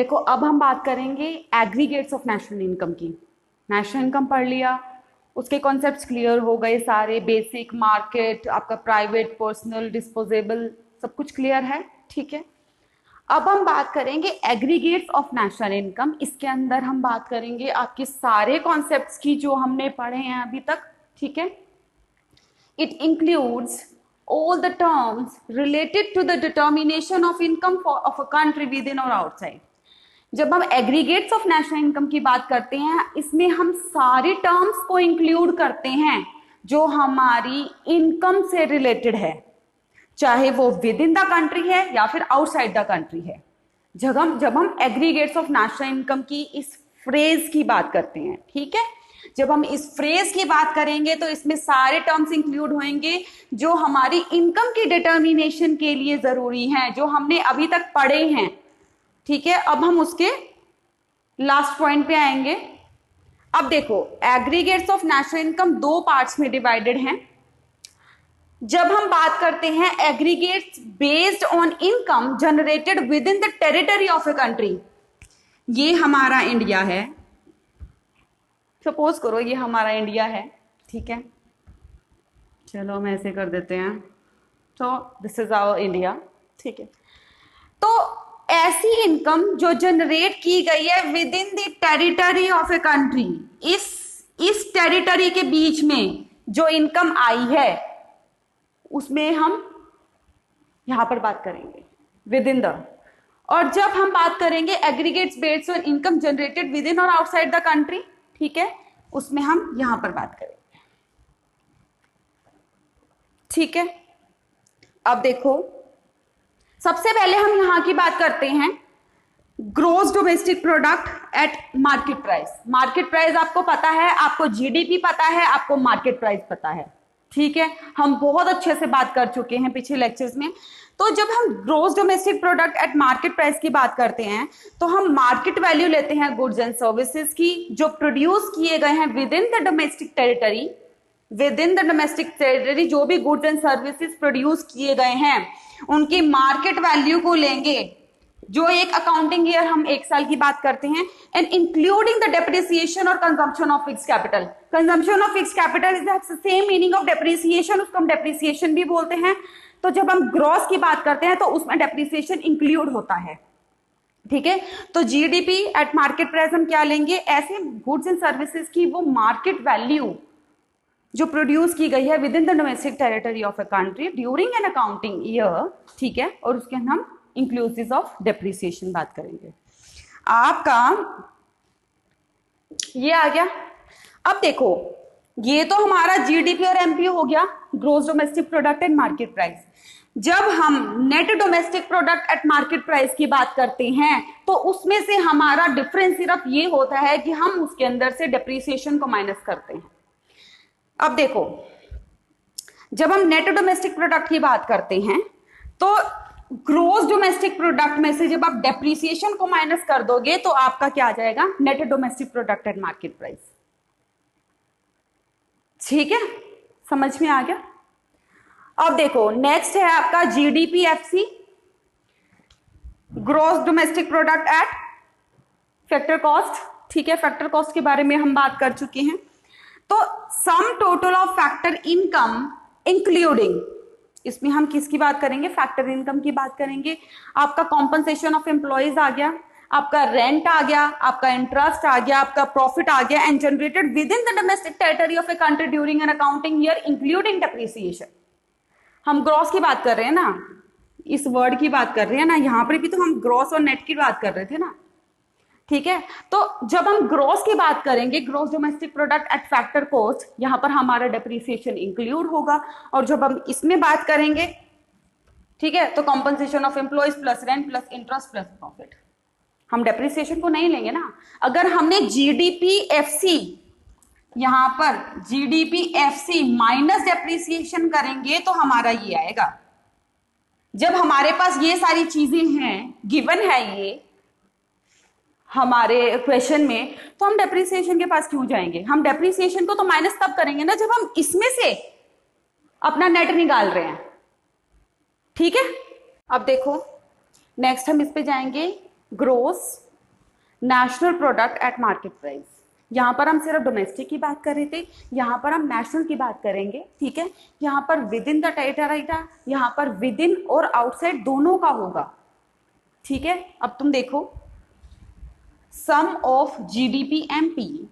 देखो अब हम बात करेंगे एग्रीगेट्स ऑफ नेशनल इनकम की। नेशनल इनकम पढ़ लिया, उसके कॉन्सेप्ट्स क्लियर हो गए सारे, बेसिक, मार्केट, आपका प्राइवेट, पर्सनल, डिस्पोजेबल, सब कुछ क्लियर है। ठीक है, अब हम बात करेंगे एग्रीगेट्स ऑफ नेशनल इनकम। इसके अंदर हम बात करेंगे आपके सारे कॉन्सेप्ट्स की जो हमने पढ़े हैं अभी तक। ठीक है, it includes all the terms related to the determination of income of a country within or outside। जब हम एग्रीगेट्स ऑफ नेशनल इनकम की बात करते हैं, इसमें हम सारी टर्म्स को इंक्लूड करते हैं जो हमारी इनकम से रिलेटेड है, चाहे वो विद इन द कंट्री है या फिर आउटसाइड द कंट्री है। जब हम एग्रीगेट्स ऑफ नेशनल इनकम की इस फ्रेज की बात करते हैं, ठीक है, जब हम इस फ्रेज की बात करेंगे तो इसमें सारे टर्म्स इंक्लूड होंगे जो हमारी इनकम की डिटर्मिनेशन के लिए जरूरी हैं, जो हमने अभी तक पढ़े हैं। ठीक है, अब हम उसके लास्ट पॉइंट पे आएंगे। अब देखो, एग्रीगेट्स ऑफ नेशनल इनकम दो पार्ट्स में डिवाइडेड हैं। जब हम बात करते हैं aggregates based on income generated with in the territory of a country, ये हमारा इंडिया है, सपोज करो ये हमारा इंडिया है। ठीक है, चलो हम ऐसे कर देते हैं, तो दिस इज आवर इंडिया। ठीक है, तो ऐसी इनकम जो जनरेट की गई है with in the territory of a country, इस टेरिटरी के बीच में जो इनकम आई है उसमें हम यहां पर बात करेंगे विद इन द। और जब हम बात करेंगे aggregates based on income generated with in और आउटसाइड द कंट्री, ठीक है, उसमें हम यहां पर बात करेंगे। ठीक है, अब देखो सबसे पहले हम यहां की बात करते हैं gross domestic product at market price. Market price आपको पता है, आपको जीडीपी पता है, आपको मार्केट प्राइस पता है। ठीक है, हम बहुत अच्छे से बात कर चुके हैं पिछले लेक्चर्स में। तो जब हम gross domestic product at market price की बात करते हैं तो हम मार्केट वैल्यू लेते हैं गुड्स एंड सर्विसेज की जो प्रोड्यूस किए गए हैं with in the domestic territory. With in the domestic territory जो भी गुड्स एंड सर्विसेज प्रोड्यूस किए गए हैं उनकी मार्केट वैल्यू को लेंगे, जो एक अकाउंटिंग ईयर हम एक साल की बात करते हैं, एंड इंक्लूडिंग द डेप्रिसिएशन और consumption of fix capital. Consumption of fix capital is the same meaning of depreciation, उसको हम डेप्रिसिएशन भी बोलते हैं। तो जब हम ग्रॉस की बात करते हैं तो उसमें डेप्रिसिएशन इंक्लूड होता है। ठीक है, तो जीडीपी एट मार्केट प्राइस हम क्या लेंगे, ऐसे गुड्स एंड सर्विसेज की वो मार्केट वैल्यू जो प्रोड्यूस की गई है with in the domestic territory of a country during an accounting year. ठीक है, और उसके हम इंक्लूसिव ऑफ डेप्रिसिएशन बात करेंगे। आपका ये आ गया। अब देखो, ये तो हमारा जीडीपी और एमपीओ हो गया, gross domestic product and market price. जब हम net domestic product at market price की बात करते हैं तो उसमें से हमारा डिफरेंस सिर्फ ये होता है कि हम उसके अंदर से डेप्रिसिएशन को माइनस करते हैं। अब देखो, जब हम नेट डोमेस्टिक प्रोडक्ट की बात करते हैं तो ग्रोस डोमेस्टिक प्रोडक्ट में से जब आप डेप्रिसिएशन को माइनस कर दोगे तो आपका क्या आ जाएगा, net domestic product at market price. ठीक है, समझ में आ गया। अब देखो नेक्स्ट है आपका GDPFC, gross domestic product at factor cost. ठीक है, फैक्टर कॉस्ट के बारे में हम बात कर चुके हैं। तो sum total of factor income including, इसमें हम किसकी बात करेंगे, फैक्टर इनकम की बात करेंगे। आपका कॉम्पनसेशन ऑफ एम्प्लॉयज आ गया, आपका रेंट आ गया, आपका इंटरेस्ट आ गया, आपका प्रॉफिट आ गया, and generated with in the domestic territory of a country during an accounting year including depreciation. हम ग्रॉस की बात कर रहे हैं ना, इस वर्ड की बात कर रहे हैं ना, यहां पर भी तो हम ग्रॉस और नेट की बात कर रहे थे ना। ठीक है, तो जब हम ग्रॉस की बात करेंगे, gross domestic product at factor cost, यहां पर हमारा डेप्रिसिएशन इंक्लूड होगा। और जब हम इसमें बात करेंगे, ठीक है, तो compensation of employees plus rent plus interest plus profit, हम डेप्रिसिएशन को नहीं लेंगे ना। अगर हमने जीडीपीएफसी, यहां पर जीडीपीएफसी माइनस डेप्रिसिएशन करेंगे तो हमारा ये आएगा। जब हमारे पास ये सारी चीजें हैं, गिवन है ये हमारे क्वेश्चन में, तो हम डेप्रिसिएशन के पास क्यों जाएंगे। हम डेप्रिसिएशन को तो माइनस तब करेंगे ना जब हम इसमें से अपना नेट निकाल रहे हैं। ठीक है, अब देखो नेक्स्ट हम इस पे जाएंगे gross national product at market price, यहाँ पर हम सिर्फ डोमेस्टिक की बात कर रहे थे, यहाँ पर हम नेशनल की बात करेंगे, ठीक है। यहाँ पर विद इन द टेरिटरी था, यहाँ पर विद इन और आउटसाइड दोनों का होगा, ठीक है। अब तुम देखो, sum of GDP MP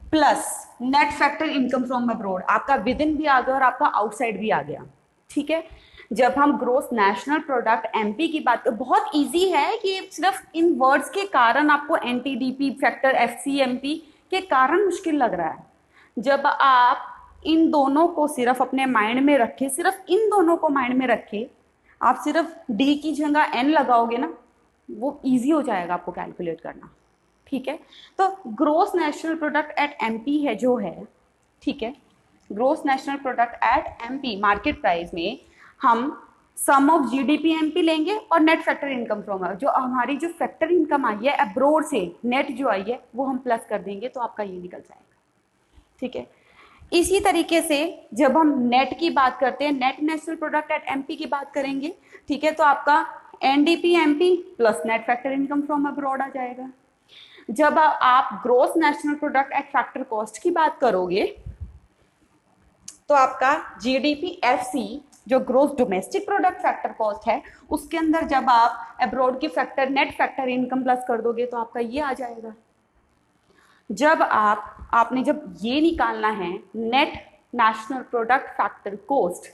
plus net factor income from abroad, आपका विद इन भी आ गया और आपका आउटसाइड भी आ गया, ठीक है। जब हम ग्रोस नेशनल प्रोडक्ट एमपी की बात, बहुत इजी है कि सिर्फ इन वर्ड्स के कारण आपको एनटीडीपी फैक्टर एफसीएमपी के कारण मुश्किल लग रहा है। जब आप इन दोनों को सिर्फ अपने माइंड में रखे, सिर्फ इन दोनों को माइंड में रखे, आप सिर्फ डी की जगह एन लगाओगे ना, वो इजी हो जाएगा आपको कैलकुलेट करना, ठीक है। तो gross national product at MP है जो है, ठीक है, gross national product at MP market price में हम सम ऑफ जीडीपी एमपी लेंगे और नेट फैक्टर इनकम फ्रॉम, जो हमारी जो फैक्टर इनकम आई है अब्रोड से, नेट जो आई है वो हम प्लस कर देंगे तो आपका ये निकल जाएगा, ठीक है। इसी तरीके से जब हम नेट की बात करते हैं, net national product at MP की बात करेंगे, ठीक है, तो आपका NDP MP plus net factor income from abroad आ जाएगा। जब आप gross national product at factor cost की बात करोगे तो आपका जीडीपी एफसी जो gross domestic product factor cost है, उसके अंदर जब आप अब्रॉड की factor net factor income plus कर दोगे तो आपका ये आ जाएगा। जब आपने जब ये निकालना है net national product factor cost,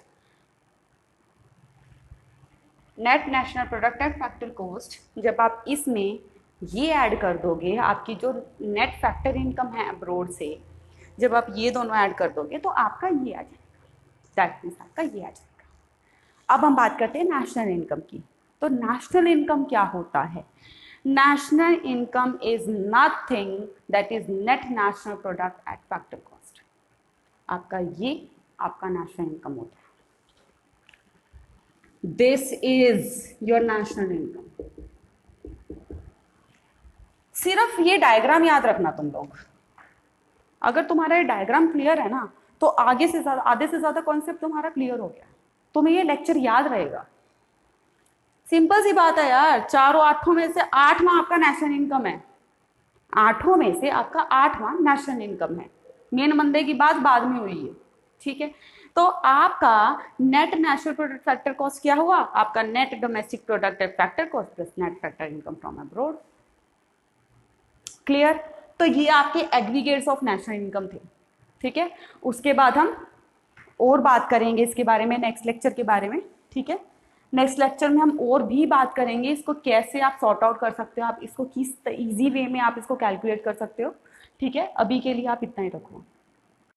net national product at factor cost, जब आप इसमें ये ऐड कर दोगे, आपकी जो नेट फैक्टर इनकम है अब्रॉड से, जब आप ये दोनों ऐड कर दोगे तो आपका ये आ जाएगा, दैट मीन्स आपका ये आ जाएगा। अब हम बात करते हैं नेशनल इनकम की। तो नेशनल इनकम क्या होता है? National income is nothing that is net national product at factor cost. आपका ये आपका नेशनल इनकम होता है। This is your national income. सिर्फ ये डायग्राम याद रखना तुम लोग। अगर तुम्हारा ये डायग्राम क्लियर है ना, तो आगे से ज्यादा, आधे से ज्यादा कॉन्सेप्ट तुम्हारा क्लियर हो गया, तुम्हें ये लेक्चर याद रहेगा। सिंपल सी बात है यार, चारों आठों में से आठवां आपका नेशनल इनकम है, आठों में से आपका आठवां नेशनल इनकम है। मेन बंदे की बात बाद में हुई है, ठीक है। तो आपका net national product factor cost क्या हुआ? आपका net domestic product factor cost plus net factor income from abroad. Clear? तो ये आपके एग्रीगेट्स ऑफ नेशनल इनकम थे, ठीक है। उसके बाद हम और बात करेंगे इसके बारे में नेक्स्ट लेक्चर के बारे में, ठीक है। नेक्स्ट लेक्चर में हम और भी बात करेंगे इसको कैसे आप सॉर्ट आउट कर सकते हो, आप इसको किस इजी वे में आप इसको कैलकुलेट कर सकते हो, ठीक है। अभी के लिए आप इतना ही रखो।